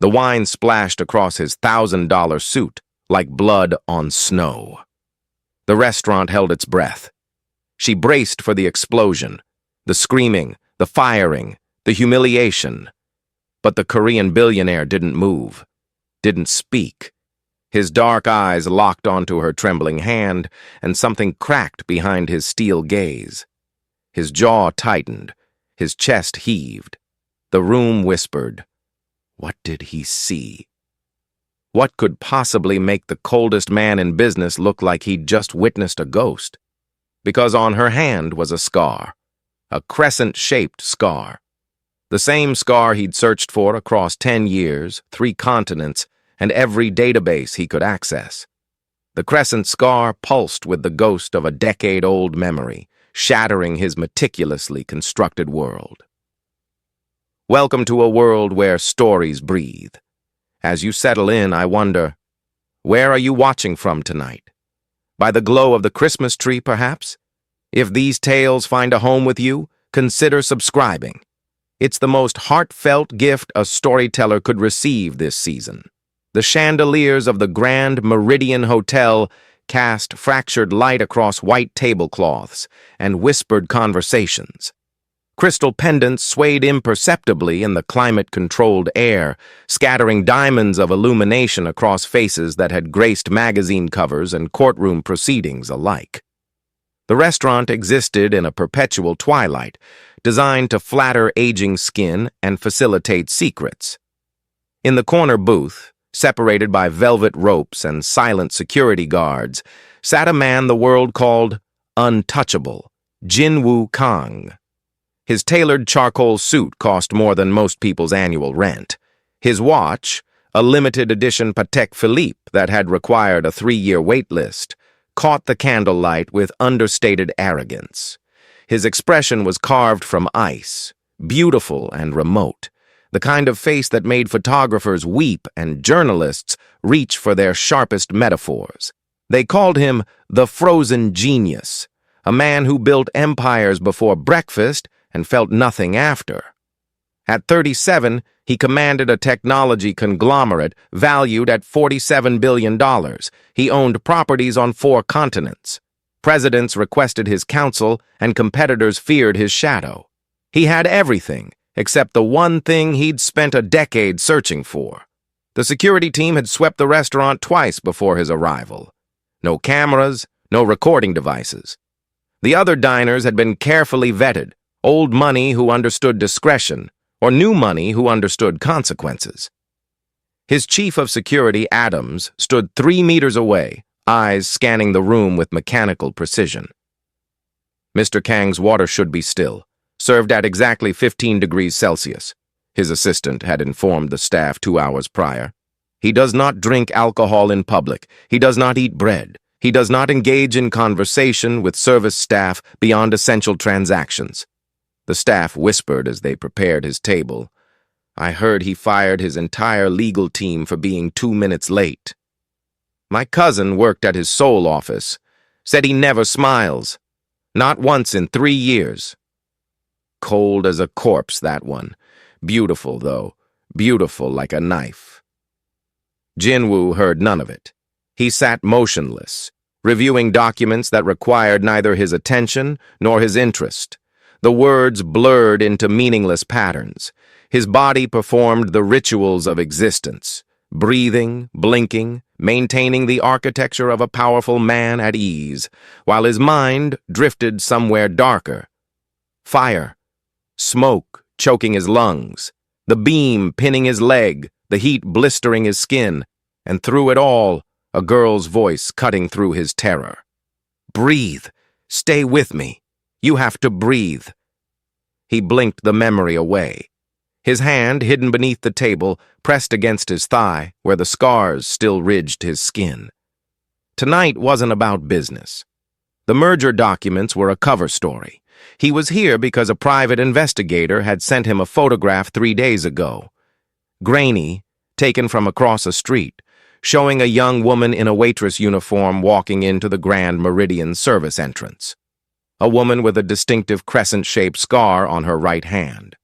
The wine splashed across his $1,000 suit like blood on snow. The restaurant held its breath. She braced for the explosion, the screaming, the firing, the humiliation. But the Korean billionaire didn't move, didn't speak. His dark eyes locked onto her trembling hand, and something cracked behind his steel gaze. His jaw tightened, his chest heaved. The room whispered. What did he see? What could possibly make the coldest man in business look like he'd just witnessed a ghost? Because on her hand was a scar, a crescent-shaped scar. The same scar he'd searched for across 10 years, 3 continents, and every database he could access. The crescent scar pulsed with the ghost of a decade-old memory, shattering his meticulously constructed world. Welcome to a world where stories breathe. As you settle in, I wonder, where are you watching from tonight? By the glow of the Christmas tree, perhaps? If these tales find a home with you, consider subscribing. It's the most heartfelt gift a storyteller could receive this season. The chandeliers of the Grand Meridian Hotel cast fractured light across white tablecloths and whispered conversations. Crystal pendants swayed imperceptibly in the climate-controlled air, scattering diamonds of illumination across faces that had graced magazine covers and courtroom proceedings alike. The restaurant existed in a perpetual twilight, designed to flatter aging skin and facilitate secrets. In the corner booth, separated by velvet ropes and silent security guards, sat a man the world called untouchable, Jinwoo Kang. His tailored charcoal suit cost more than most people's annual rent. His watch, a limited-edition Patek Philippe that had required a 3-year wait list, caught the candlelight with understated arrogance. His expression was carved from ice, beautiful and remote, the kind of face that made photographers weep and journalists reach for their sharpest metaphors. They called him the frozen genius, a man who built empires before breakfast and felt nothing after. At 37, he commanded a technology conglomerate valued at $47 billion. He owned properties on 4 continents. Presidents requested his counsel, and competitors feared his shadow. He had everything, except the one thing he'd spent a decade searching for. The security team had swept the restaurant twice before his arrival. No cameras, no recording devices. The other diners had been carefully vetted, old money who understood discretion, or new money who understood consequences. His chief of security, Adams, stood 3 meters away, eyes scanning the room with mechanical precision. Mr. Kang's water should be still, served at exactly 15 degrees Celsius, his assistant had informed the staff 2 hours prior. He does not drink alcohol in public. He does not eat bread. He does not engage in conversation with service staff beyond essential transactions. The staff whispered as they prepared his table. I heard he fired his entire legal team for being 2 minutes late. My cousin worked at his Seoul office, said he never smiles. Not once in 3 years. Cold as a corpse, that one. Beautiful, though. Beautiful like a knife. Jinwoo heard none of it. He sat motionless, reviewing documents that required neither his attention nor his interest. The words blurred into meaningless patterns. His body performed the rituals of existence, breathing, blinking, maintaining the architecture of a powerful man at ease, while his mind drifted somewhere darker. Fire, smoke choking his lungs, the beam pinning his leg, the heat blistering his skin, and through it all, a girl's voice cutting through his terror. Breathe. Stay with me. You have to breathe. He blinked the memory away. His hand, hidden beneath the table, pressed against his thigh, where the scars still ridged his skin. Tonight wasn't about business. The merger documents were a cover story. He was here because a private investigator had sent him a photograph 3 days ago. Grainy, taken from across a street, showing a young woman in a waitress uniform walking into the Grand Meridian service entrance. A woman with a distinctive crescent-shaped scar on her right hand.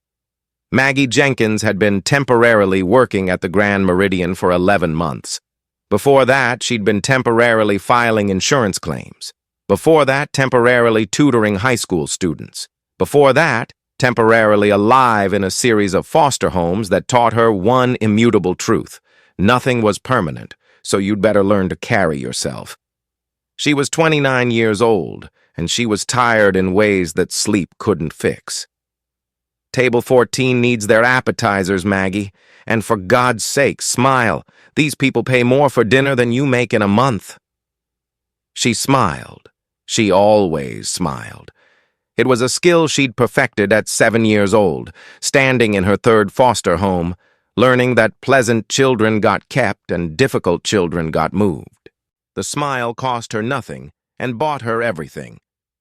Maggie Jenkins had been temporarily working at the Grand Meridian for 11 months. Before that, she'd been temporarily filing insurance claims. Before that, temporarily tutoring high school students. Before that, temporarily alive in a series of foster homes that taught her one immutable truth. Nothing was permanent, so you'd better learn to carry yourself. She was 29 years old, and she was tired in ways that sleep couldn't fix. Table 14 needs their appetizers, Maggie. And for God's sake, smile. These people pay more for dinner than you make in a month. She smiled. She always smiled. It was a skill she'd perfected at 7 years old, standing in her third foster home, learning that pleasant children got kept and difficult children got moved. The smile cost her nothing and bought her everything.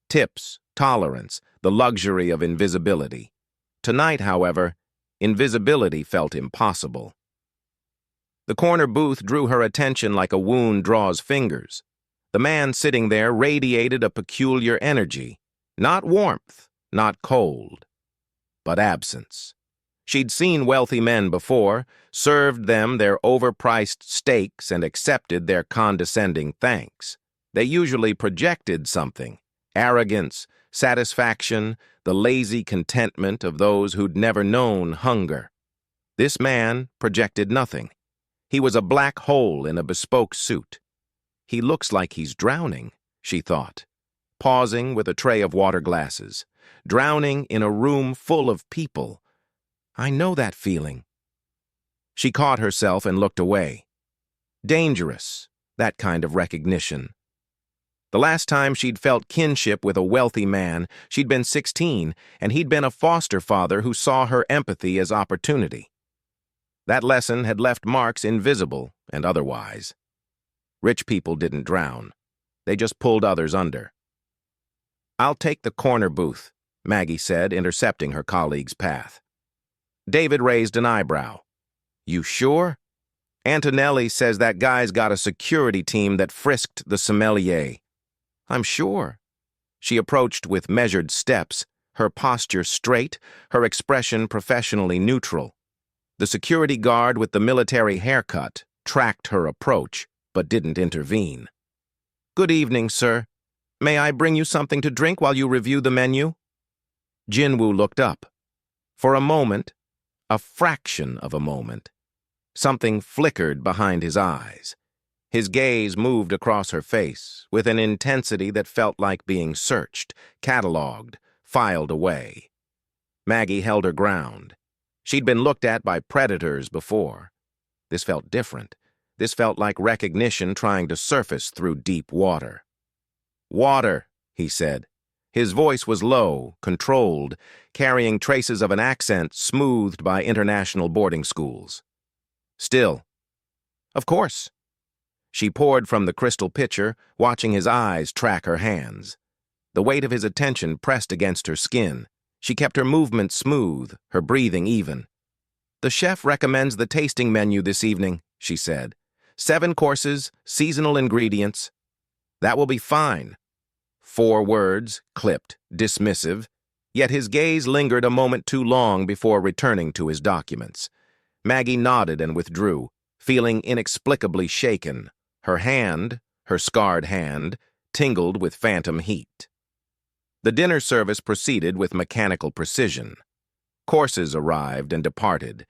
Tips, tolerance, the luxury of invisibility. Tonight, however, invisibility felt impossible. The corner booth drew her attention like a wound draws fingers. The man sitting there radiated a peculiar energy, not warmth, not cold, but absence. She'd seen wealthy men before, served them their overpriced steaks and accepted their condescending thanks. They usually projected something, arrogance, satisfaction, the lazy contentment of those who'd never known hunger. This man projected nothing. He was a black hole in a bespoke suit. He looks like he's drowning, she thought, pausing with a tray of water glasses, drowning in a room full of people. I know that feeling. She caught herself and looked away. Dangerous, that kind of recognition. The last time she'd felt kinship with a wealthy man, she'd been 16, and he'd been a foster father who saw her empathy as opportunity. That lesson had left marks invisible and otherwise. Rich people didn't drown. They just pulled others under. I'll take the corner booth, Maggie said, intercepting her colleague's path. David raised an eyebrow. You sure? Antonelli says that guy's got a security team that frisked the sommelier. I'm sure. She approached with measured steps, her posture straight, her expression professionally neutral. The security guard with the military haircut tracked her approach, but didn't intervene. Good evening, sir. May I bring you something to drink while you review the menu? Jinwoo looked up. For a moment, a fraction of a moment, something flickered behind his eyes. His gaze moved across her face with an intensity that felt like being searched, catalogued, filed away. Maggie held her ground. She'd been looked at by predators before. This felt different. This felt like recognition trying to surface through deep water. Water, he said. His voice was low, controlled, carrying traces of an accent smoothed by international boarding schools. Still. Of course. She poured from the crystal pitcher, watching his eyes track her hands. The weight of his attention pressed against her skin. She kept her movements smooth, her breathing even. The chef recommends the tasting menu this evening, she said. 7 courses, seasonal ingredients. That will be fine. 4 words, clipped, dismissive, yet his gaze lingered a moment too long before returning to his documents. Maggie nodded and withdrew, feeling inexplicably shaken. Her hand, her scarred hand, tingled with phantom heat. The dinner service proceeded with mechanical precision. Courses arrived and departed.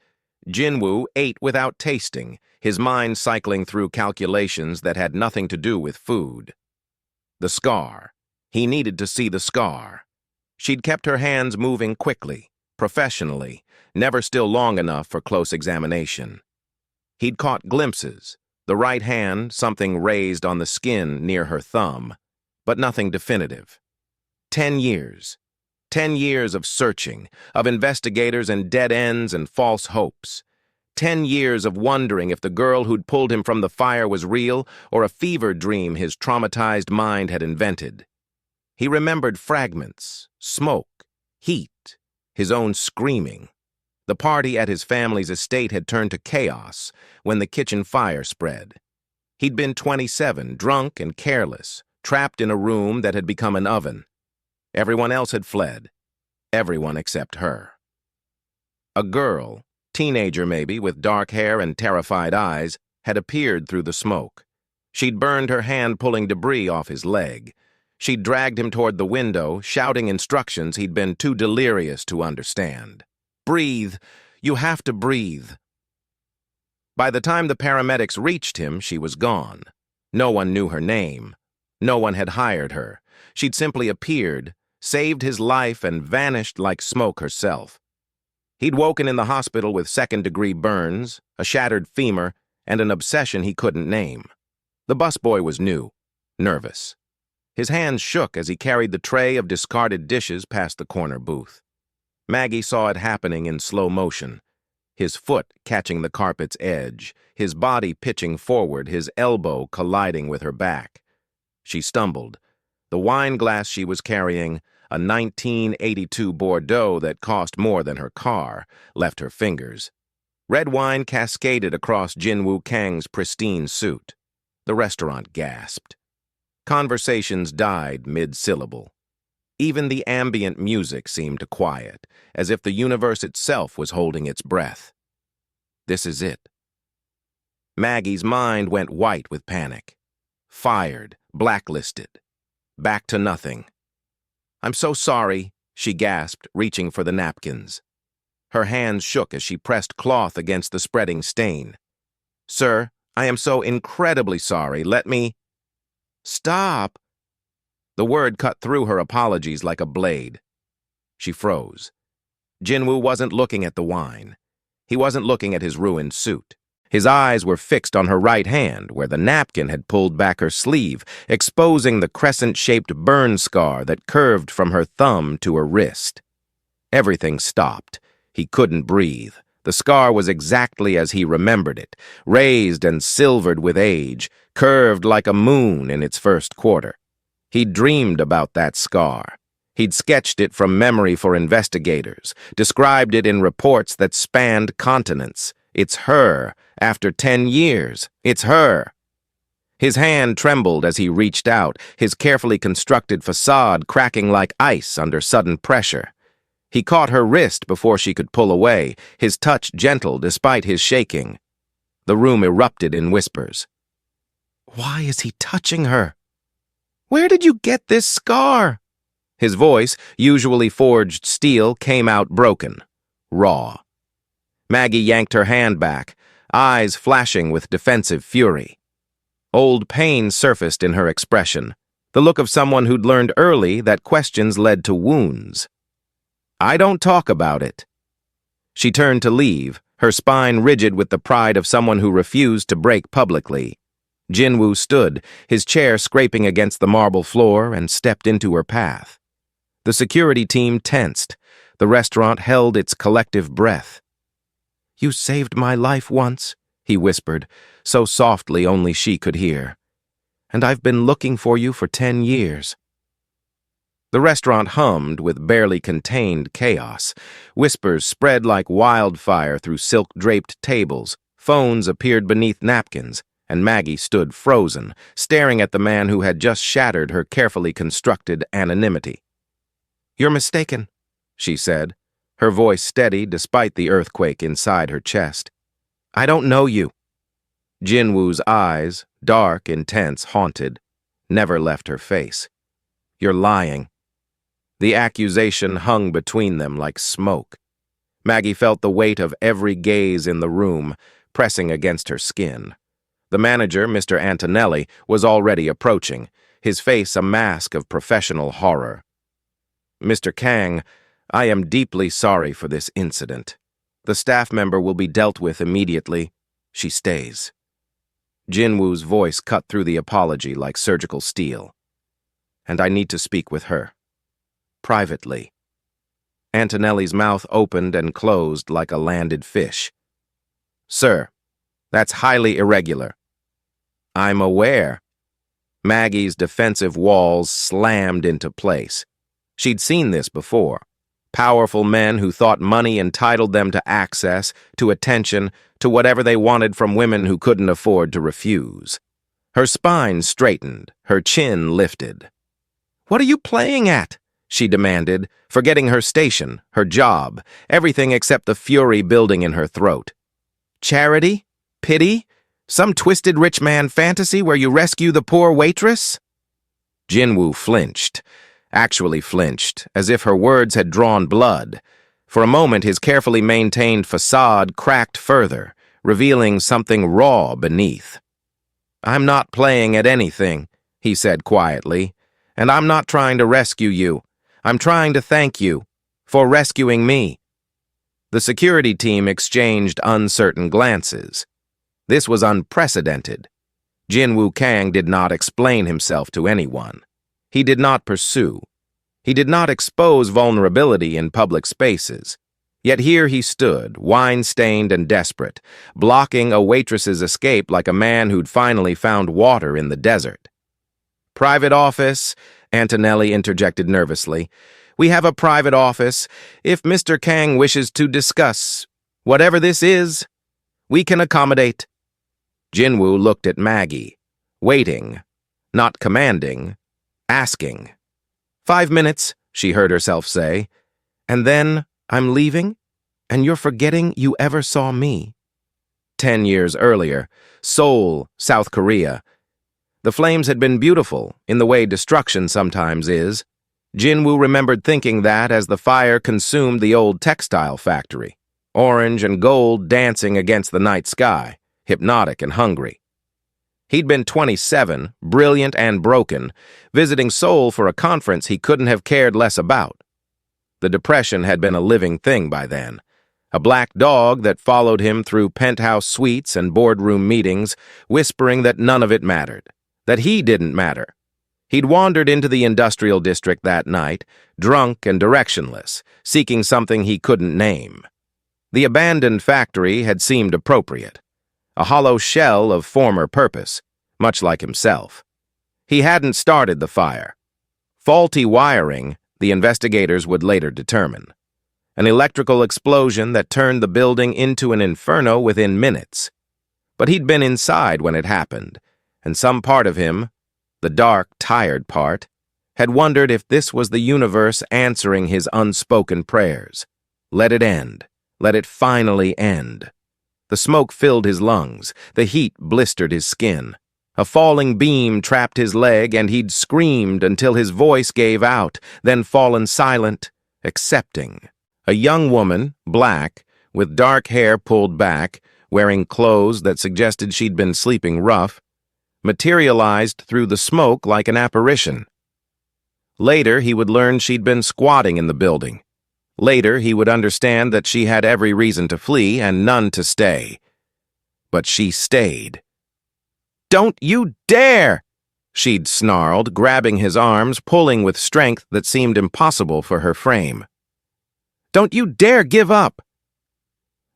Jinwoo ate without tasting, his mind cycling through calculations that had nothing to do with food. The scar. He needed to see the scar. She'd kept her hands moving quickly, professionally, never still long enough for close examination. He'd caught glimpses, the right hand, something raised on the skin near her thumb, but nothing definitive. 10 years. 10 years of searching, of investigators and dead ends and false hopes. 10 years of wondering if the girl who'd pulled him from the fire was real or a fever dream his traumatized mind had invented. He remembered fragments, smoke, heat, his own screaming. The party at his family's estate had turned to chaos when the kitchen fire spread. He'd been 27, drunk and careless, trapped in a room that had become an oven. Everyone else had fled. Everyone except her. A girl, teenager maybe, with dark hair and terrified eyes, had appeared through the smoke. She'd burned her hand pulling debris off his leg. She'd dragged him toward the window, shouting instructions he'd been too delirious to understand. "Breathe! You have to breathe!" By the time the paramedics reached him, she was gone. No one knew her name. No one had hired her. She'd simply appeared, saved his life, and vanished like smoke herself. He'd woken in the hospital with second-degree burns, a shattered femur, and an obsession he couldn't name. The busboy was new, nervous. His hands shook as he carried the tray of discarded dishes past the corner booth. Maggie saw it happening in slow motion, his foot catching the carpet's edge, his body pitching forward, his elbow colliding with her back. She stumbled. The wine glass she was carrying, a 1982 Bordeaux that cost more than her car, left her fingers. Red wine cascaded across Jinwoo Kang's pristine suit. The restaurant gasped. Conversations died mid-syllable. Even the ambient music seemed to quiet, as if the universe itself was holding its breath. This is it. Maggie's mind went white with panic. Fired, blacklisted. Back to nothing. "I'm so sorry," she gasped, reaching for the napkins. Her hands shook as she pressed cloth against the spreading stain. "Sir, I am so incredibly sorry. Let me—" "Stop!" The word cut through her apologies like a blade. She froze. Jinwoo wasn't looking at the wine. He wasn't looking at his ruined suit. His eyes were fixed on her right hand, where the napkin had pulled back her sleeve, exposing the crescent-shaped burn scar that curved from her thumb to her wrist. Everything stopped. He couldn't breathe. The scar was exactly as he remembered it, raised and silvered with age, curved like a moon in its first quarter. He'd dreamed about that scar. He'd sketched it from memory for investigators, described it in reports that spanned continents. It's her, after 10 years. It's her. His hand trembled as he reached out, his carefully constructed facade cracking like ice under sudden pressure. He caught her wrist before she could pull away, his touch gentle despite his shaking. The room erupted in whispers. "Why is he touching her? Where did you get this scar?" His voice, usually forged steel, came out broken, raw. Maggie yanked her hand back, eyes flashing with defensive fury. Old pain surfaced in her expression, the look of someone who'd learned early that questions led to wounds. "I don't talk about it." She turned to leave, her spine rigid with the pride of someone who refused to break publicly. Jinwoo stood, his chair scraping against the marble floor, and stepped into her path. The security team tensed. The restaurant held its collective breath. "You saved my life once," he whispered, so softly only she could hear. "And I've been looking for you for 10 years. The restaurant hummed with barely contained chaos. Whispers spread like wildfire through silk-draped tables. Phones appeared beneath napkins, and Maggie stood frozen, staring at the man who had just shattered her carefully constructed anonymity. "You're mistaken," she said, her voice steady despite the earthquake inside her chest. "I don't know you." Jinwoo's eyes, dark, intense, haunted, never left her face. "You're lying." The accusation hung between them like smoke. Maggie felt the weight of every gaze in the room, pressing against her skin. The manager, Mr. Antonelli, was already approaching, his face a mask of professional horror. "Mr. Kang, I am deeply sorry for this incident. The staff member will be dealt with immediately. She stays." Jinwoo's voice cut through the apology like surgical steel. "And I need to speak with her. Privately." Antonelli's mouth opened and closed like a landed fish. "Sir, that's highly irregular." "I'm aware." Maggie's defensive walls slammed into place. She'd seen this before. Powerful men who thought money entitled them to access, to attention, to whatever they wanted from women who couldn't afford to refuse. Her spine straightened, her chin lifted. "What are you playing at?" she demanded, forgetting her station, her job, everything except the fury building in her throat. Charity? Pity? Some twisted rich man fantasy where you rescue the poor waitress? Jinwoo flinched, actually flinched, as if her words had drawn blood. For a moment, his carefully maintained facade cracked further, revealing something raw beneath. "I'm not playing at anything," he said quietly, "and I'm not trying to rescue you. I'm trying to thank you for rescuing me." The security team exchanged uncertain glances. This was unprecedented. Jinwoo Kang did not explain himself to anyone. He did not pursue. He did not expose vulnerability in public spaces. Yet here he stood, wine-stained and desperate, blocking a waitress's escape like a man who'd finally found water in the desert. "Private office," Antonelli interjected nervously. "We have a private office. If Mr. Kang wishes to discuss whatever this is, we can accommodate." Jinwoo looked at Maggie, waiting, not commanding, asking. "5 minutes," she heard herself say, "and then I'm leaving, and you're forgetting you ever saw me." 10 years earlier, Seoul, South Korea. The flames had been beautiful, in the way destruction sometimes is. Jinwoo remembered thinking that as the fire consumed the old textile factory, orange and gold dancing against the night sky, hypnotic and hungry. He'd been 27, brilliant and broken, visiting Seoul for a conference he couldn't have cared less about. The depression had been a living thing by then. A black dog that followed him through penthouse suites and boardroom meetings, whispering that none of it mattered, that he didn't matter. He'd wandered into the industrial district that night, drunk and directionless, seeking something he couldn't name. The abandoned factory had seemed appropriate. A hollow shell of former purpose, much like himself. He hadn't started the fire. Faulty wiring, the investigators would later determine. An electrical explosion that turned the building into an inferno within minutes. But he'd been inside when it happened, and some part of him, the dark, tired part, had wondered if this was the universe answering his unspoken prayers. Let it end. Let it finally end. The smoke filled his lungs. The heat blistered his skin. A falling beam trapped his leg, and he'd screamed until his voice gave out, then fallen silent, accepting. A young woman, black, with dark hair pulled back, wearing clothes that suggested she'd been sleeping rough, materialized through the smoke like an apparition. Later, he would learn she'd been squatting in the building. Later, he would understand that she had every reason to flee and none to stay. But she stayed. "Don't you dare!" she'd snarled, grabbing his arms, pulling with strength that seemed impossible for her frame. "Don't you dare give up!"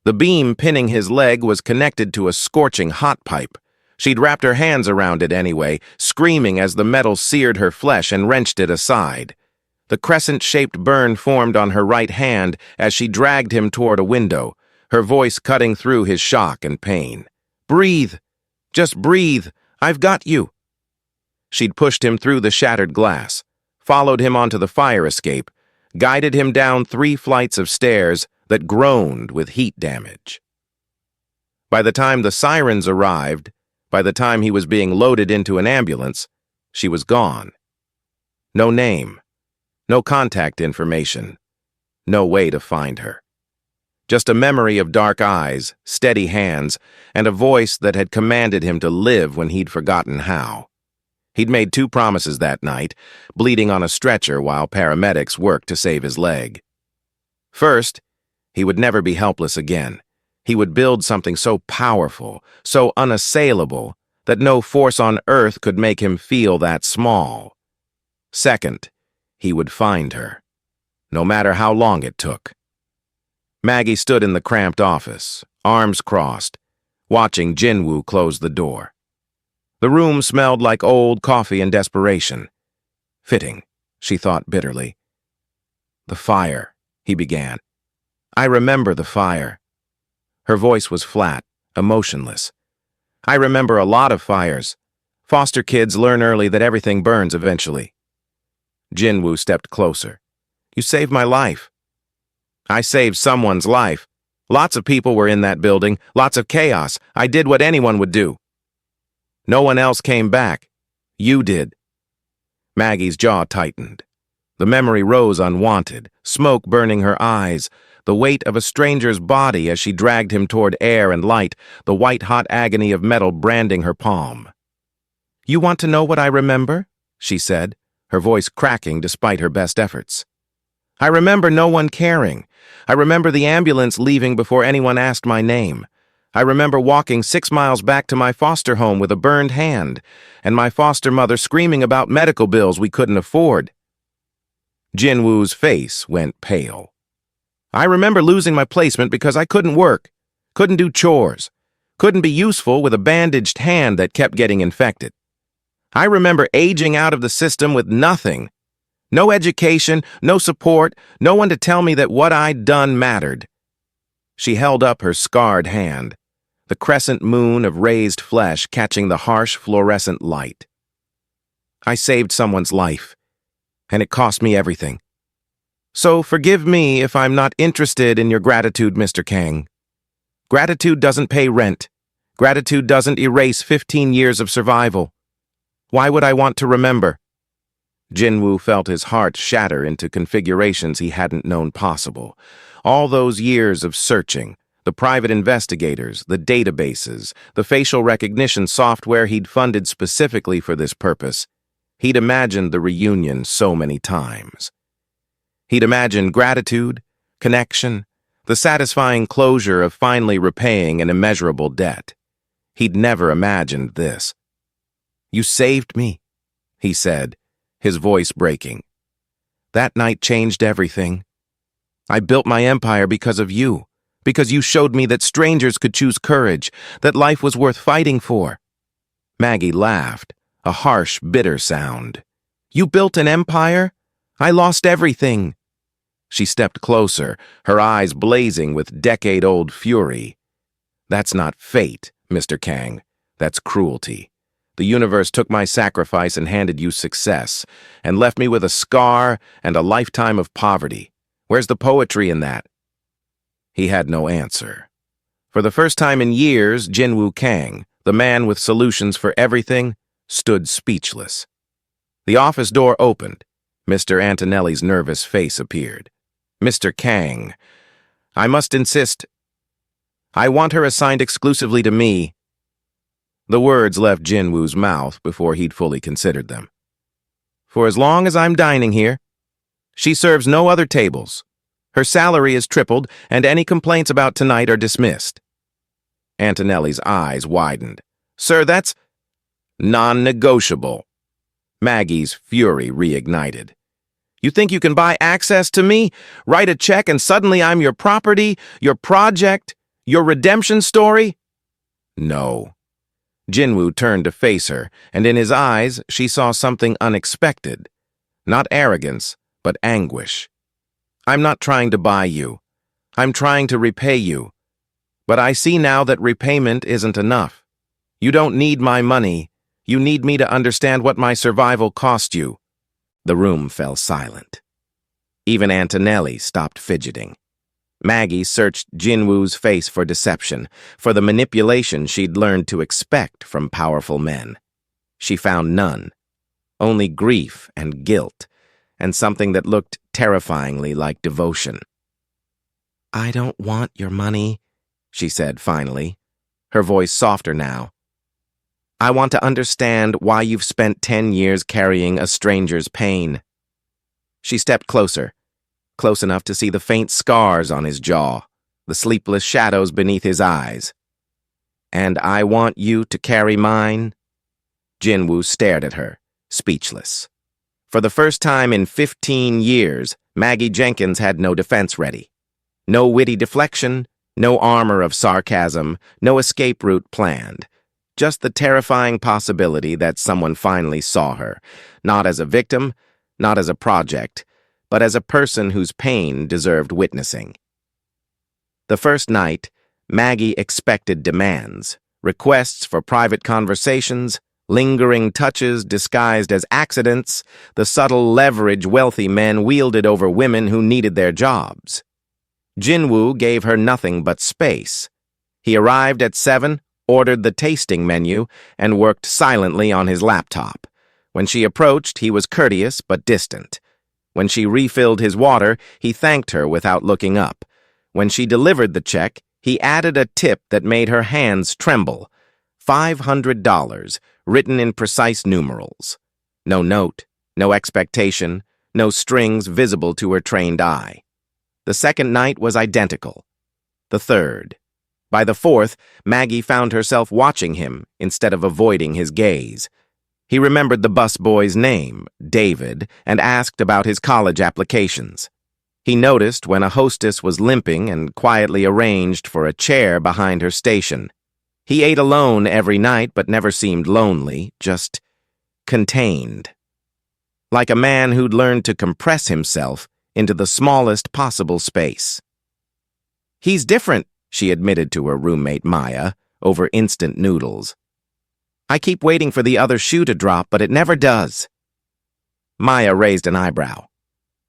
The beam pinning his leg was connected to a scorching hot pipe. She'd wrapped her hands around it anyway, screaming as the metal seared her flesh and wrenched it aside. The crescent-shaped burn formed on her right hand as she dragged him toward a window, her voice cutting through his shock and pain. "Breathe! Just breathe! I've got you!" She'd pushed him through the shattered glass, followed him onto the fire escape, guided him down 3 flights of stairs that groaned with heat damage. By the time the sirens arrived, by the time he was being loaded into an ambulance, she was gone. No name. No contact information. No way to find her. Just a memory of dark eyes, steady hands, and a voice that had commanded him to live when he'd forgotten how. He'd made 2 promises that night, bleeding on a stretcher while paramedics worked to save his leg. First, he would never be helpless again. He would build something so powerful, so unassailable, that no force on earth could make him feel that small. Second, he would find her, no matter how long it took. Maggie stood in the cramped office, arms crossed, watching Jinwoo close the door. The room smelled like old coffee and desperation. Fitting, she thought bitterly. "The fire," he began. "I remember the fire." Her voice was flat, emotionless. "I remember a lot of fires. Foster kids learn early that everything burns eventually." Jinwoo stepped closer. You saved my life. I saved someone's life. Lots of people were in that building, lots of chaos. I did what anyone would do. No one else came back. You did. Maggie's jaw tightened. The memory rose unwanted, smoke burning her eyes, the weight of a stranger's body as she dragged him toward air and light, the white-hot agony of metal branding her palm. You want to know what I remember? She said, her voice cracking despite her best efforts. I remember no one caring. I remember the ambulance leaving before anyone asked my name. I remember walking 6 miles back to my foster home with a burned hand, and my foster mother screaming about medical bills we couldn't afford. Jinwoo's face went pale. I remember losing my placement because I couldn't work, couldn't do chores, couldn't be useful with a bandaged hand that kept getting infected. I remember aging out of the system with nothing. No education, no support, no one to tell me that what I'd done mattered. She held up her scarred hand, the crescent moon of raised flesh catching the harsh fluorescent light. I saved someone's life, and it cost me everything. So forgive me if I'm not interested in your gratitude, Mr. Kang. Gratitude doesn't pay rent. Gratitude doesn't erase 15 years of survival. Why would I want to remember? Jinwoo felt his heart shatter into configurations he hadn't known possible. All those years of searching, the private investigators, the databases, the facial recognition software he'd funded specifically for this purpose. He'd imagined the reunion so many times. He'd imagined gratitude, connection, the satisfying closure of finally repaying an immeasurable debt. He'd never imagined this. You saved me, he said, his voice breaking. That night changed everything. I built my empire because of you, because you showed me that strangers could choose courage, that life was worth fighting for. Maggie laughed, a harsh, bitter sound. You built an empire? I lost everything. She stepped closer, her eyes blazing with decade-old fury. That's not fate, Mr. Kang. That's cruelty. The universe took my sacrifice and handed you success, and left me with a scar and a lifetime of poverty. Where's the poetry in that? He had no answer. For the first time in years, Jinwoo Kang, the man with solutions for everything, stood speechless. The office door opened. Mr. Antonelli's nervous face appeared. Mr. Kang, I must insist. I want her assigned exclusively to me. The words left Jinwoo's mouth before he'd fully considered them. For as long as I'm dining here, she serves no other tables. Her salary is tripled, and any complaints about tonight are dismissed. Antonelli's eyes widened. Sir, that's non-negotiable. Maggie's fury reignited. You think you can buy access to me, write a check, and suddenly I'm your property, your project, your redemption story? No. Jinwoo turned to face her, and in his eyes she saw something unexpected. Not arrogance, but anguish. I'm not trying to buy you. I'm trying to repay you. But I see now that repayment isn't enough. You don't need my money. You need me to understand what my survival cost you. The room fell silent. Even Antonelli stopped fidgeting. Maggie searched Jinwoo's face for deception, for the manipulation she'd learned to expect from powerful men. She found none. Only grief and guilt, and something that looked terrifyingly like devotion. I don't want your money, she said finally, her voice softer now. I want to understand why you've spent 10 years carrying a stranger's pain. She stepped closer, close enough to see the faint scars on his jaw, the sleepless shadows beneath his eyes. And I want you to carry mine? Jinwoo stared at her, speechless. For the first time in 15 years, Maggie Jenkins had no defense ready. No witty deflection, no armor of sarcasm, no escape route planned. Just the terrifying possibility that someone finally saw her, not as a victim, not as a project, but as a person whose pain deserved witnessing. The first night, Maggie expected demands, requests for private conversations, Lingering touches disguised as accidents, the subtle leverage wealthy men wielded over women who needed their jobs. Jinwoo gave her nothing but space. He arrived at 7, ordered the tasting menu, and worked silently on his laptop. When she approached, he was courteous but distant. When she refilled his water, he thanked her without looking up. When she delivered the check, he added a tip that made her hands tremble. $500, written in precise numerals. No note, no expectation, no strings visible to her trained eye. The second night was identical. The third. By the fourth, Maggie found herself watching him instead of avoiding his gaze. He remembered the busboy's name, David, and asked about his college applications. He noticed when a hostess was limping and quietly arranged for a chair behind her station. He ate alone every night but never seemed lonely, just contained. Like a man who'd learned to compress himself into the smallest possible space. "He's different," she admitted to her roommate Maya, over instant noodles. "I keep waiting for the other shoe to drop, but it never does." Maya raised an eyebrow.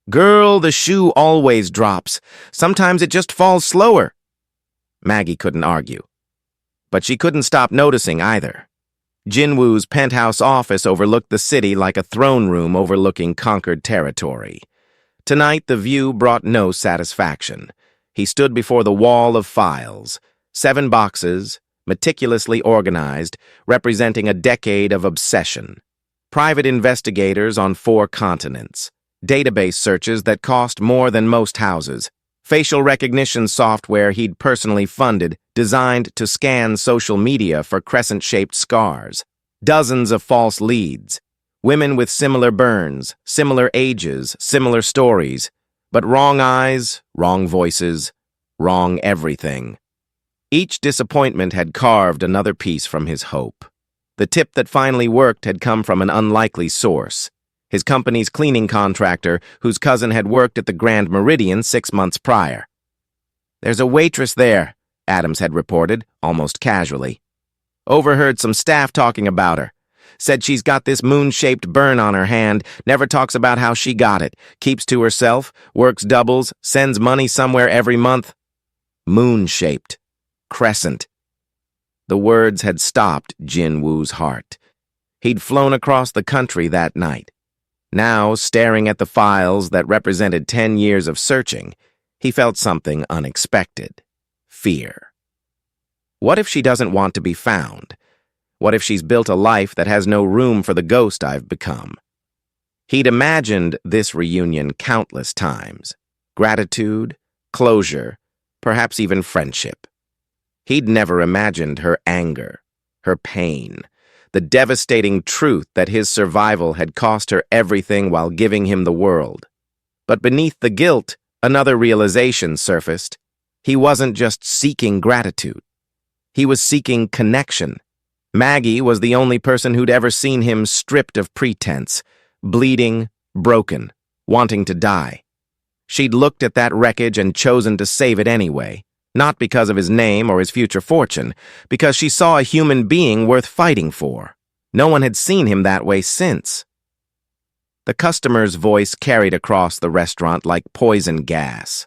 "Girl, the shoe always drops. Sometimes it just falls slower." Maggie couldn't argue. But she couldn't stop noticing either. Jinwoo's penthouse office overlooked the city like a throne room overlooking conquered territory. Tonight, the view brought no satisfaction. He stood before the wall of files, 7 boxes, meticulously organized, representing a decade of obsession. Private investigators on 4 continents. Database searches that cost more than most houses. Facial recognition software he'd personally funded, designed to scan social media for crescent-shaped scars. Dozens of false leads. Women with similar burns, similar ages, similar stories. But wrong eyes, wrong voices, wrong everything. Each disappointment had carved another piece from his hope. The tip that finally worked had come from an unlikely source. His company's cleaning contractor, whose cousin had worked at the Grand Meridian 6 months prior. "There's a waitress there," Adams had reported, almost casually. "Overheard some staff talking about her. Said she's got this moon-shaped burn on her hand, never talks about how she got it, keeps to herself, works doubles, sends money somewhere every month." Moon-shaped. Crescent. The words had stopped Jinwoo's heart. He'd flown across the country that night. Now, staring at the files that represented 10 years of searching, he felt something unexpected. Fear. What if she doesn't want to be found? What if she's built a life that has no room for the ghost I've become? He'd imagined this reunion countless times. Gratitude, closure, perhaps even friendship. He'd never imagined her anger, her pain, the devastating truth that his survival had cost her everything while giving him the world. But beneath the guilt, another realization surfaced. He wasn't just seeking gratitude. He was seeking connection. Maggie was the only person who'd ever seen him stripped of pretense, bleeding, broken, wanting to die. She'd looked at that wreckage and chosen to save it anyway, not because of his name or his future fortune, because she saw a human being worth fighting for. No one had seen him that way since. The customer's voice carried across the restaurant like poison gas.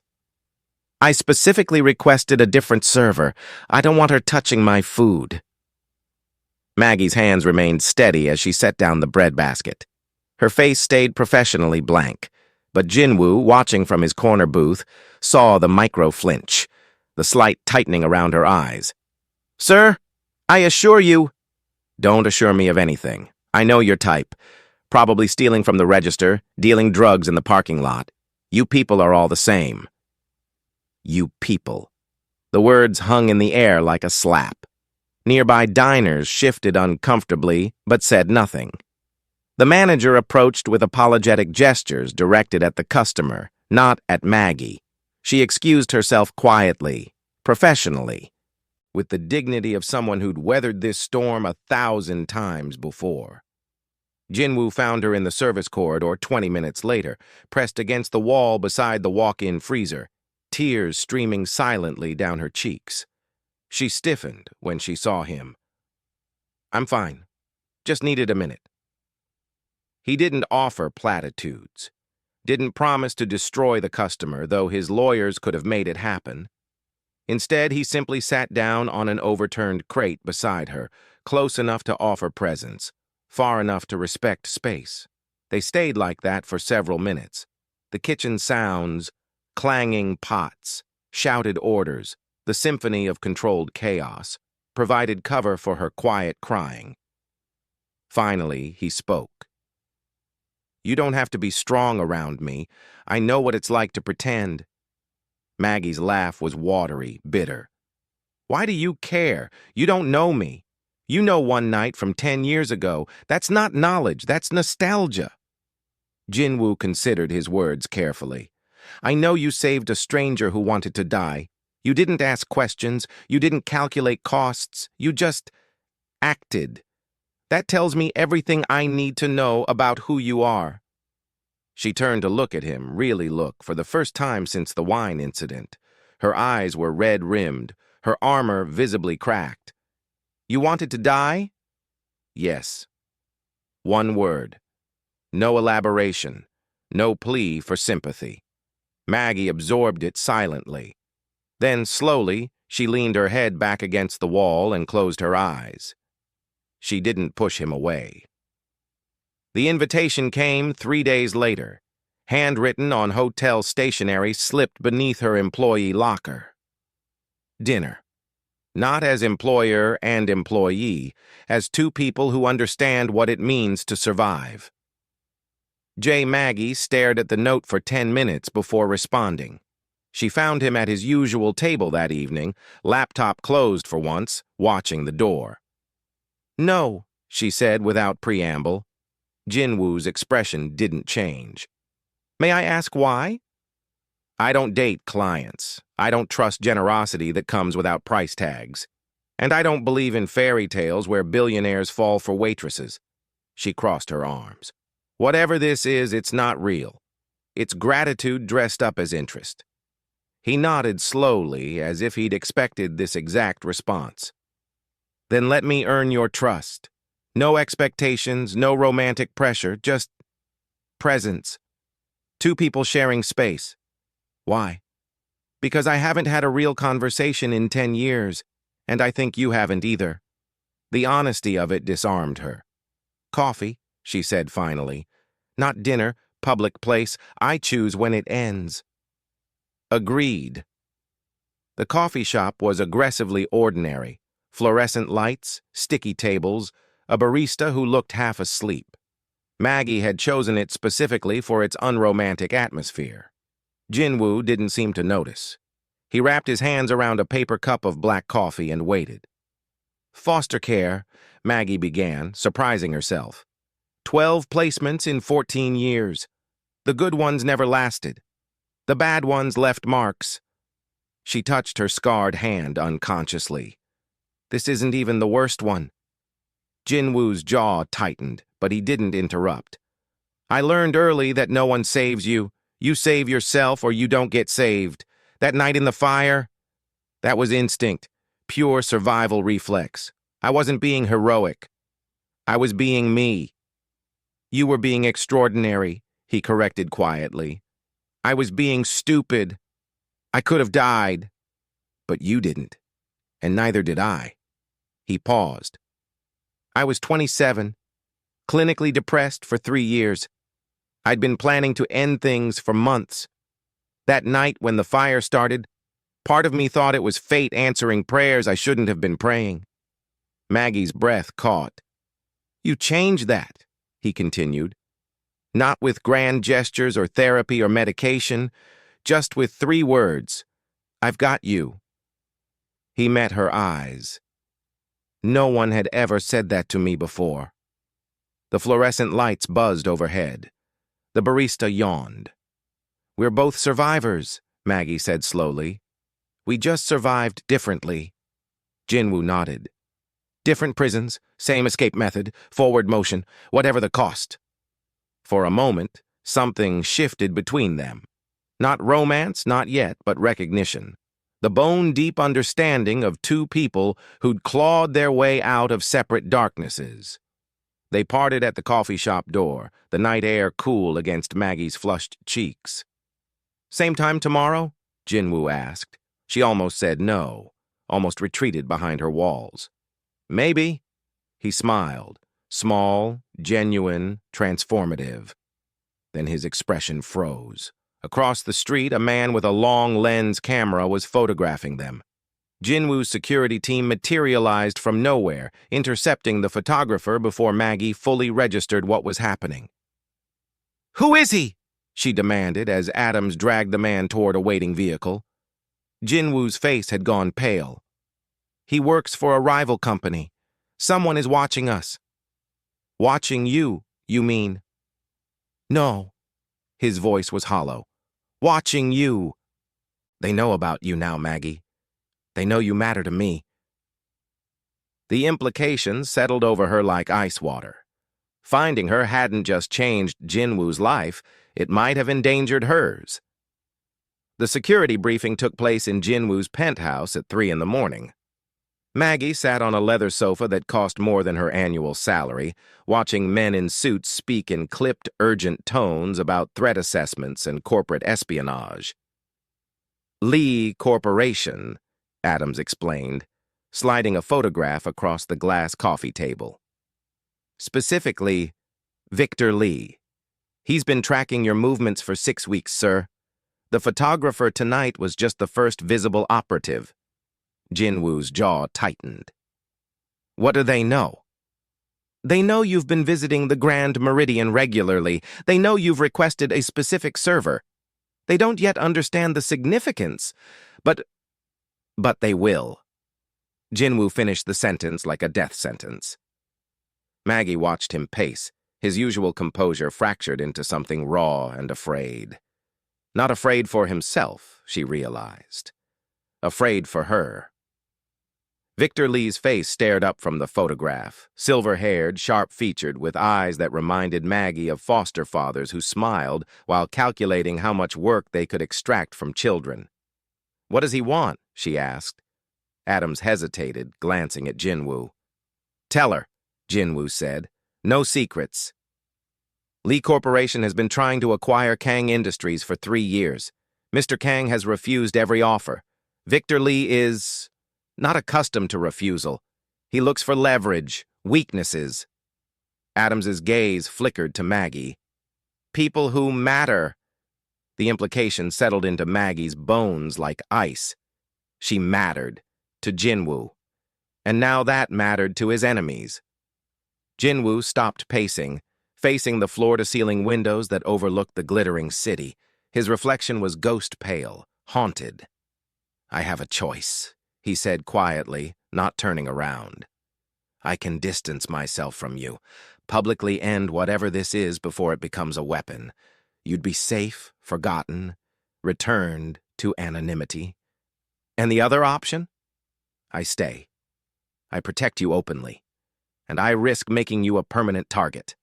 "I specifically requested a different server. I don't want her touching my food." Maggie's hands remained steady as she set down the breadbasket. Her face stayed professionally blank, but Jinwoo, watching from his corner booth, saw the micro-flinch, the slight tightening around her eyes. "Sir, I assure you—" "Don't assure me of anything. I know your type. Probably stealing from the register, dealing drugs in the parking lot. You people are all the same." You people. The words hung in the air like a slap. Nearby diners shifted uncomfortably, but said nothing. The manager approached with apologetic gestures directed at the customer, not at Maggie. She excused herself quietly, professionally, with the dignity of someone who'd weathered this storm 1,000 times before. Jinwoo found her in the service corridor 20 minutes later, pressed against the wall beside the walk-in freezer, tears streaming silently down her cheeks. She stiffened when she saw him. "I'm fine. Just needed a minute. He didn't offer platitudes. Didn't promise to destroy the customer, though his lawyers could have made it happen. Instead, he simply sat down on an overturned crate beside her, close enough to offer presence, far enough to respect space. They stayed like that for several minutes. The kitchen sounds, clanging pots, shouted orders, the symphony of controlled chaos, provided cover for her quiet crying. Finally, he spoke. "You don't have to be strong around me. I know what it's like to pretend." Maggie's laugh was watery, bitter. "Why do you care? You don't know me. You know one night from 10 years ago. That's not knowledge, that's nostalgia." Jinwoo considered his words carefully. "I know you saved a stranger who wanted to die. You didn't ask questions, you didn't calculate costs, you just acted. That tells me everything I need to know about who you are." She turned to look at him, really look, for the first time since the wine incident. Her eyes were red-rimmed, her armor visibly cracked. "You wanted to die?" "Yes." One word. No elaboration. No plea for sympathy. Maggie absorbed it silently. Then, slowly, she leaned her head back against the wall and closed her eyes. She didn't push him away. The invitation came 3 days later. Handwritten on hotel stationery slipped beneath her employee locker. Dinner. Not as employer and employee, as two people who understand what it means to survive. Maggie stared at the note for 10 minutes before responding. She found him at his usual table that evening, laptop closed for once, watching the door. "No," she said without preamble. Jinwoo's expression didn't change. "May I ask why?" "I don't date clients. I don't trust generosity that comes without price tags. And I don't believe in fairy tales where billionaires fall for waitresses." She crossed her arms. "Whatever this is, it's not real. It's gratitude dressed up as interest." He nodded slowly, as if he'd expected this exact response. "Then let me earn your trust. No expectations, no romantic pressure, just presence. Two people sharing space." "Why?" "Because I haven't had a real conversation in 10 years, and I think you haven't either." The honesty of it disarmed her. "Coffee," she said finally. "Not dinner, public place. I choose when it ends." Agreed. The coffee shop was aggressively ordinary. Fluorescent lights, sticky tables, a barista who looked half asleep. Maggie had chosen it specifically for its unromantic atmosphere. Jinwoo didn't seem to notice. He wrapped his hands around a paper cup of black coffee and waited. "Foster care," Maggie began, surprising herself. 12 placements in 14 years. The good ones never lasted. The bad ones left marks. She touched her scarred hand unconsciously. "This isn't even the worst one." Jinwoo's jaw tightened, but he didn't interrupt. "I learned early that no one saves you. You save yourself or you don't get saved. That night in the fire, that was instinct, pure survival reflex. I wasn't being heroic. I was being me." "You were being extraordinary," he corrected quietly. "I was being stupid. I could have died. But you didn't. And neither did I." He paused. "I was 27, clinically depressed for 3 years. I'd been planning to end things for months. That night when the fire started, part of me thought it was fate answering prayers I shouldn't have been praying." Maggie's breath caught. "You changed that," he continued. "Not with grand gestures or therapy or medication, just with 3 words. I've got you." He met her eyes. No one had ever said that to me before. The fluorescent lights buzzed overhead. The barista yawned. "We're both survivors," Maggie said slowly. "We just survived differently." Jinwoo nodded. "Different prisons, same escape method, forward motion, whatever the cost." For a moment, something shifted between them. Not romance, not yet, but recognition. The bone-deep understanding of two people who'd clawed their way out of separate darknesses. They parted at the coffee shop door, the night air cool against Maggie's flushed cheeks. "Same time tomorrow?" Jinwoo asked. She almost said no, almost retreated behind her walls. "Maybe." He smiled, small, genuine, transformative. Then his expression froze. Across the street, a man with a long lens camera was photographing them. Jinwoo's security team materialized from nowhere, intercepting the photographer before Maggie fully registered what was happening. "Who is he?" she demanded as Adams dragged the man toward a waiting vehicle. Jinwoo's face had gone pale. "He works for a rival company. Someone is watching us." "Watching you, you mean?" "No." His voice was hollow. "Watching you. They know about you now, Maggie. They know you matter to me." The implications settled over her like ice water. Finding her hadn't just changed Jinwoo's life, it might have endangered hers. The security briefing took place in Jinwoo's penthouse at 3 in the morning. Maggie sat on a leather sofa that cost more than her annual salary, watching men in suits speak in clipped, urgent tones about threat assessments and corporate espionage. "Lee Corporation," Adams explained, sliding a photograph across the glass coffee table. "Specifically, Victor Lee. He's been tracking your movements for 6 weeks, sir. The photographer tonight was just the first visible operative." Jinwoo's jaw tightened. "What do they know?" "They know you've been visiting the Grand Meridian regularly. They know you've requested a specific server. They don't yet understand the significance, but they will." Jinwoo finished the sentence like a death sentence. Maggie watched him pace, his usual composure fractured into something raw and afraid. Not afraid for himself, she realized. Afraid for her. Victor Lee's face stared up from the photograph, silver-haired, sharp-featured, with eyes that reminded Maggie of foster fathers who smiled while calculating how much work they could extract from children. "What does he want?" she asked. Adams hesitated, glancing at Jinwoo. "Tell her," Jinwoo said. "No secrets." "Lee Corporation has been trying to acquire Kang Industries for 3 years. Mr. Kang has refused every offer. Victor Lee is not accustomed to refusal. He looks for leverage, weaknesses." Adams's gaze flickered to Maggie. "People who matter." The implication settled into Maggie's bones like ice. She mattered to Jinwoo, and now that mattered to his enemies. Jinwoo stopped pacing, facing the floor-to-ceiling windows that overlooked the glittering city. His reflection was ghost-pale, haunted. "I have a choice," he said quietly, not turning around. "I can distance myself from you, publicly end whatever this is before it becomes a weapon. You'd be safe, forgotten, returned to anonymity. And the other option? I stay. I protect you openly, and I risk making you a permanent target."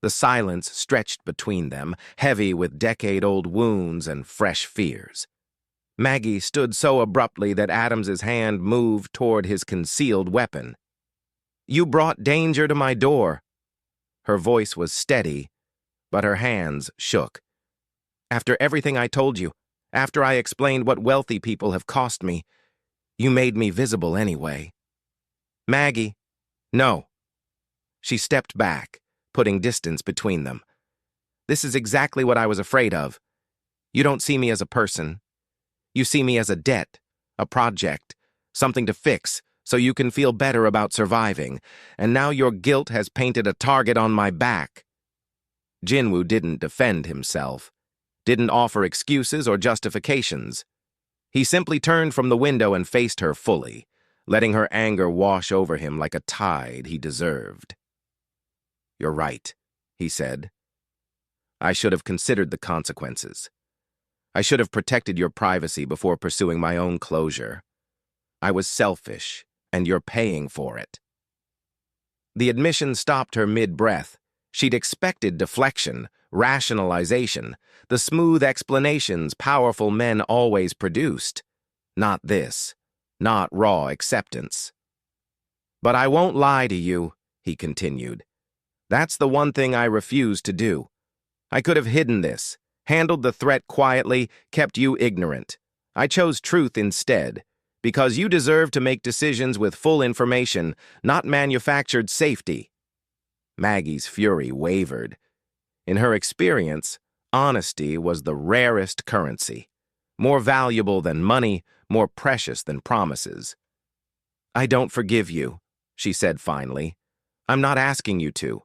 The silence stretched between them, heavy with decade-old wounds and fresh fears. Maggie stood so abruptly that Adams's hand moved toward his concealed weapon. "You brought danger to my door." Her voice was steady, but her hands shook. "After everything I told you, after I explained what wealthy people have cost me, you made me visible anyway." "Maggie, no." She stepped back, putting distance between them. "This is exactly what I was afraid of. You don't see me as a person. You see me as a debt, a project, something to fix, so you can feel better about surviving. And now your guilt has painted a target on my back." Jinwoo didn't defend himself, didn't offer excuses or justifications. He simply turned from the window and faced her fully, letting her anger wash over him like a tide he deserved. "You're right," he said. "I should have considered the consequences. I should have protected your privacy before pursuing my own closure. I was selfish, and you're paying for it." The admission stopped her mid-breath. She'd expected deflection, rationalization, the smooth explanations powerful men always produced. Not this, not raw acceptance. "But I won't lie to you," he continued. That's the one thing I refuse to do. I could have hidden this, handled the threat quietly, kept you ignorant. I chose truth instead, because you deserve to make decisions with full information, not manufactured safety. Maggie's fury wavered. In her experience, honesty was the rarest currency, more valuable than money, more precious than promises. I don't forgive you, she said finally. I'm not asking you to.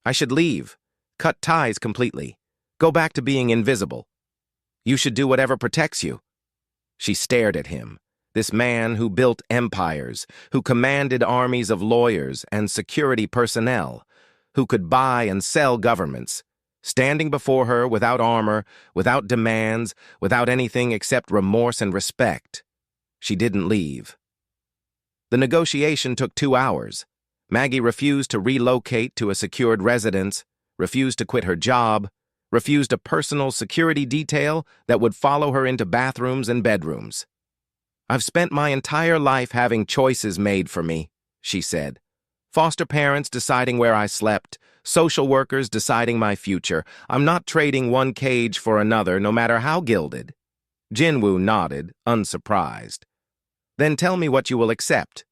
I should leave, cut ties completely, go back to being invisible. You should do whatever protects you. She stared at him, this man who built empires, who commanded armies of lawyers and security personnel, who could buy and sell governments, standing before her without armor, without demands, without anything except remorse and respect. She didn't leave. The negotiation took 2 hours. Maggie refused to relocate to a secured residence, refused to quit her job, refused a personal security detail that would follow her into bathrooms and bedrooms. I've spent my entire life having choices made for me, she said. Foster parents deciding where I slept, social workers deciding my future. I'm not trading one cage for another, no matter how gilded. Jinwoo nodded, unsurprised. Then tell me what you will accept.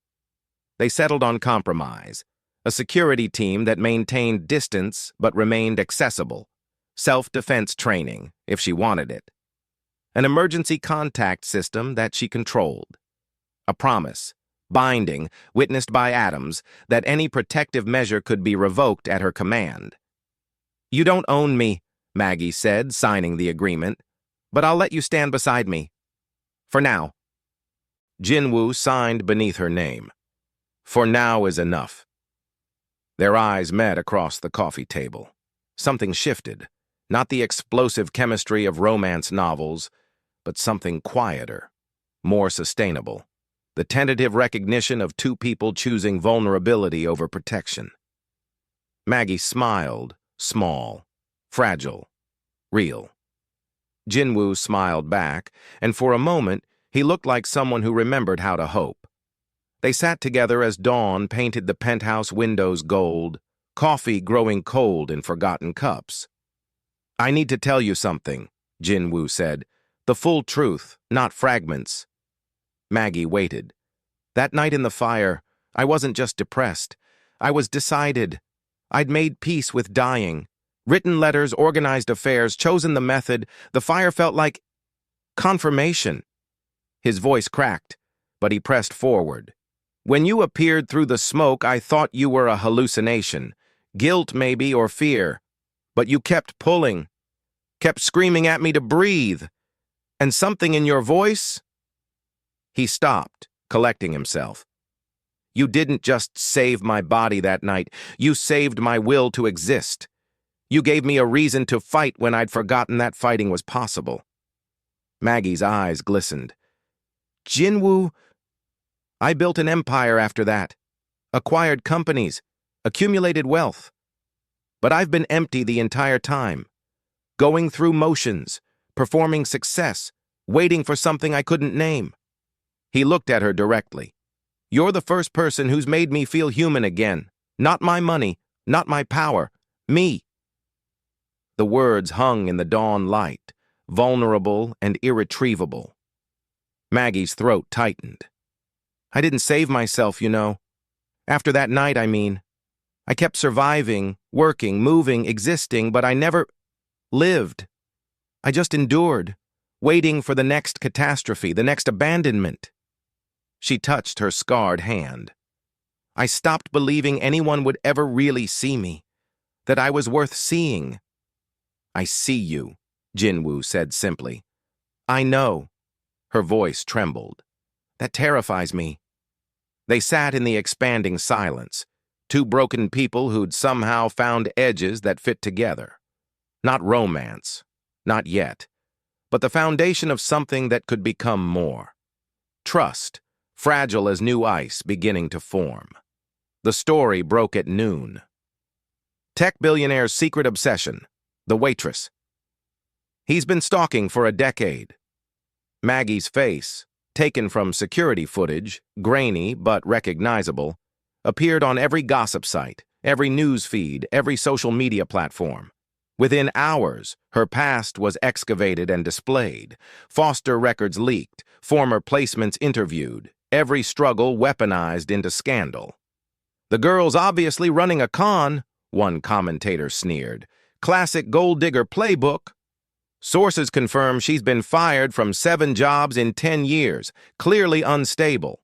They settled on compromise, a security team that maintained distance but remained accessible, self-defense training, if she wanted it, an emergency contact system that she controlled, a promise, binding, witnessed by atoms, that any protective measure could be revoked at her command. You don't own me, Maggie said, signing the agreement, but I'll let you stand beside me. For now. Jinwoo signed beneath her name. For now is enough. Their eyes met across the coffee table. Something shifted, not the explosive chemistry of romance novels, but something quieter, more sustainable. The tentative recognition of two people choosing vulnerability over protection. Maggie smiled, small, fragile, real. Jinwoo smiled back, and for a moment, he looked like someone who remembered how to hope. They sat together as dawn painted the penthouse windows gold, coffee growing cold in forgotten cups. I need to tell you something, Jinwoo said. The full truth, not fragments. Maggie waited. That night in the fire, I wasn't just depressed. I was decided. I'd made peace with dying. Written letters, organized affairs, chosen the method. The fire felt like confirmation. His voice cracked, but he pressed forward. When you appeared through the smoke, I thought you were a hallucination. Guilt, maybe, or fear. But you kept pulling, kept screaming at me to breathe. And something in your voice? He stopped, collecting himself. You didn't just save my body that night. You saved my will to exist. You gave me a reason to fight when I'd forgotten that fighting was possible. Maggie's eyes glistened. Jinwoo, I built an empire after that. Acquired companies, accumulated wealth. But I've been empty the entire time. Going through motions, performing success, waiting for something I couldn't name. He looked at her directly. You're the first person who's made me feel human again. Not my money, not my power. Me. The words hung in the dawn light, vulnerable and irretrievable. Maggie's throat tightened. I didn't save myself, you know. After that night, I mean. I kept surviving, working, moving, existing, but I never lived. I just endured, waiting for the next catastrophe, the next abandonment. She touched her scarred hand. I stopped believing anyone would ever really see me, that I was worth seeing. I see you, Jinwoo said simply. I know. Her voice trembled. That terrifies me. They sat in the expanding silence, two broken people who'd somehow found edges that fit together. Not romance, not yet, but the foundation of something that could become more. Trust, fragile as new ice beginning to form. The story broke at noon. Tech billionaire's secret obsession, the waitress. He's been stalking for a decade. Maggie's face, taken from security footage, grainy but recognizable, appeared on every gossip site, every news feed, every social media platform. Within hours, her past was excavated and displayed, foster records leaked, former placements interviewed, every struggle weaponized into scandal. "The girl's obviously running a con," one commentator sneered. "Classic gold digger playbook." Sources confirm she's been fired from 7 jobs in 10 years, clearly unstable.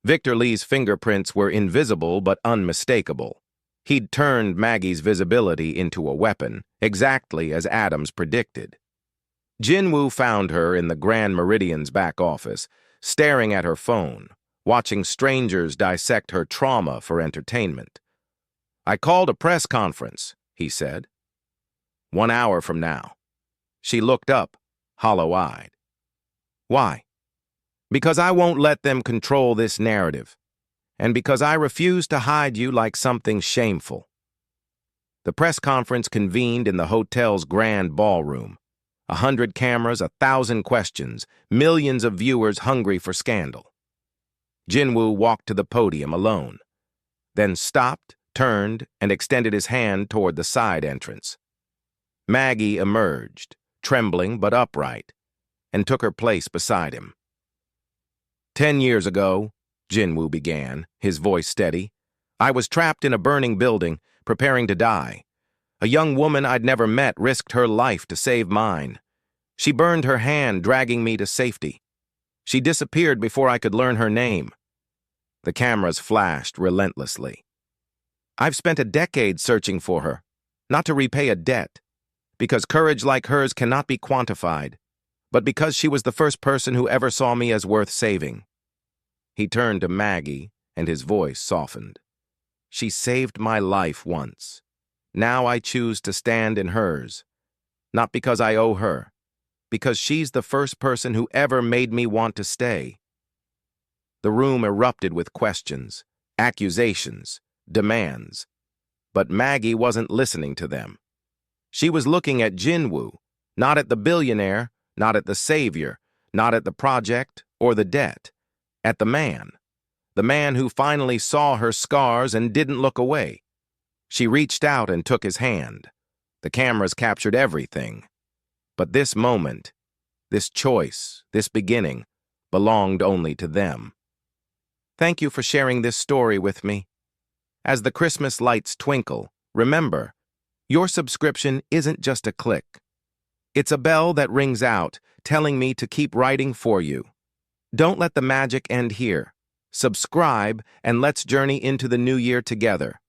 Victor Lee's fingerprints were invisible but unmistakable. He'd turned Maggie's visibility into a weapon, exactly as Adams predicted. Jinwoo found her in the Grand Meridian's back office, staring at her phone, watching strangers dissect her trauma for entertainment. "I called a press conference," he said. "1 hour from now." She looked up, hollow-eyed. "Why?" "Because I won't let them control this narrative. And because I refuse to hide you like something shameful." The press conference convened in the hotel's grand ballroom. 100 cameras, 1,000 questions, millions of viewers hungry for scandal. Jinwoo walked to the podium alone, then stopped, turned, and extended his hand toward the side entrance. Maggie emerged, trembling but upright, and took her place beside him. 10 years ago, Jinwoo began, his voice steady, "I was trapped in a burning building, preparing to die. A young woman I'd never met risked her life to save mine. She burned her hand, dragging me to safety. She disappeared before I could learn her name." The cameras flashed relentlessly. "I've spent a decade searching for her, not to repay a debt, because courage like hers cannot be quantified, but because she was the first person who ever saw me as worth saving." He turned to Maggie, and his voice softened. "She saved my life once. Now I choose to stand in hers, not because I owe her, because she's the first person who ever made me want to stay." The room erupted with questions, accusations, demands. But Maggie wasn't listening to them. She was looking at Jinwoo, not at the billionaire, not at the savior, not at the project or the debt. At the man who finally saw her scars and didn't look away. She reached out and took his hand. The cameras captured everything. But this moment, this choice, this beginning, belonged only to them. "Thank you for sharing this story with me. As the Christmas lights twinkle, remember, your subscription isn't just a click. It's a bell that rings out, telling me to keep writing for you. Don't let the magic end here. Subscribe, and let's journey into the new year together."